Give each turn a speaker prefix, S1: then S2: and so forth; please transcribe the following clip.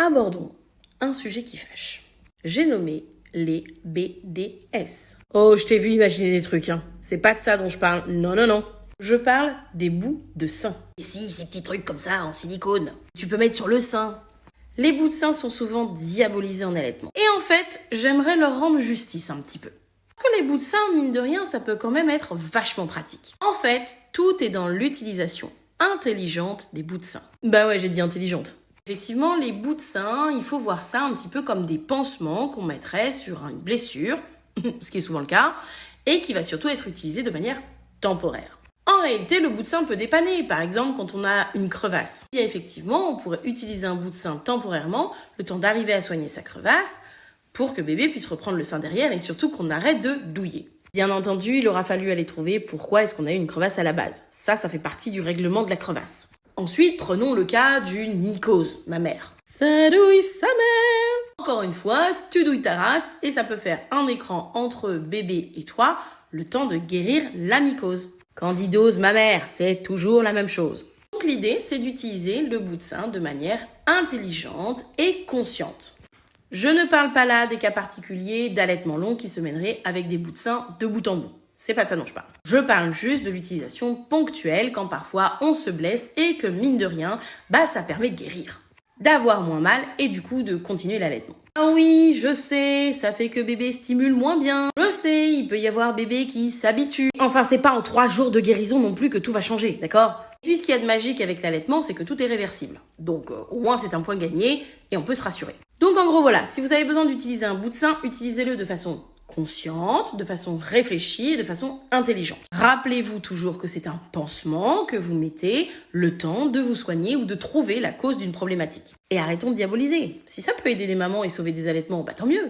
S1: Abordons un sujet qui fâche. J'ai nommé les BDS. Oh, je t'ai vu imaginer des trucs, hein. C'est pas de ça dont je parle. Non. Je parle des bouts de sein.
S2: Et si, ces petits trucs comme ça en silicone, tu peux mettre sur le sein.
S1: Les bouts de sein sont souvent diabolisés en allaitement. Et en fait, j'aimerais leur rendre justice un petit peu. Parce que les bouts de sein, mine de rien, ça peut quand même être vachement pratique. En fait, tout est dans l'utilisation intelligente des bouts de sein. Bah ouais, j'ai dit intelligente. Effectivement, les bouts de sein, il faut voir ça un petit peu comme des pansements qu'on mettrait sur une blessure, ce qui est souvent le cas, et qui va surtout être utilisé de manière temporaire. En réalité, le bout de sein peut dépanner, par exemple quand on a une crevasse. Et effectivement, on pourrait utiliser un bout de sein temporairement, le temps d'arriver à soigner sa crevasse, pour que bébé puisse reprendre le sein derrière et surtout qu'on arrête de douiller. Bien entendu, il aura fallu aller trouver pourquoi est-ce qu'on a eu une crevasse à la base. Ça fait partie du règlement de la crevasse. Ensuite, prenons le cas d'une mycose, ma mère. Ça douille sa mère. Encore une fois, tu douilles ta race et ça peut faire un écran entre bébé et toi, le temps de guérir la mycose. Candidose, ma mère, c'est toujours la même chose. Donc l'idée, c'est d'utiliser le bout de sein de manière intelligente et consciente. Je ne parle pas là des cas particuliers d'allaitement long qui se mèneraient avec des bouts de sein de bout en bout. C'est pas de ça dont je parle. Je parle juste de l'utilisation ponctuelle quand parfois on se blesse et que mine de rien, ça permet de guérir. D'avoir moins mal et du coup de continuer l'allaitement. Ah oui, je sais, ça fait que bébé stimule moins bien. Je sais, il peut y avoir bébé qui s'habitue. Enfin, c'est pas en 3 jours de guérison non plus que tout va changer, d'accord ? Et puis ce qu'il y a de magique avec l'allaitement, c'est que tout est réversible. Donc au moins c'est un point gagné et on peut se rassurer. Donc en gros voilà, si vous avez besoin d'utiliser un bout de sein, utilisez-le de façon consciente, de façon réfléchie et de façon intelligente. Rappelez-vous toujours que c'est un pansement que vous mettez le temps de vous soigner ou de trouver la cause d'une problématique. Et arrêtons de diaboliser. Si ça peut aider des mamans et sauver des allaitements, tant mieux.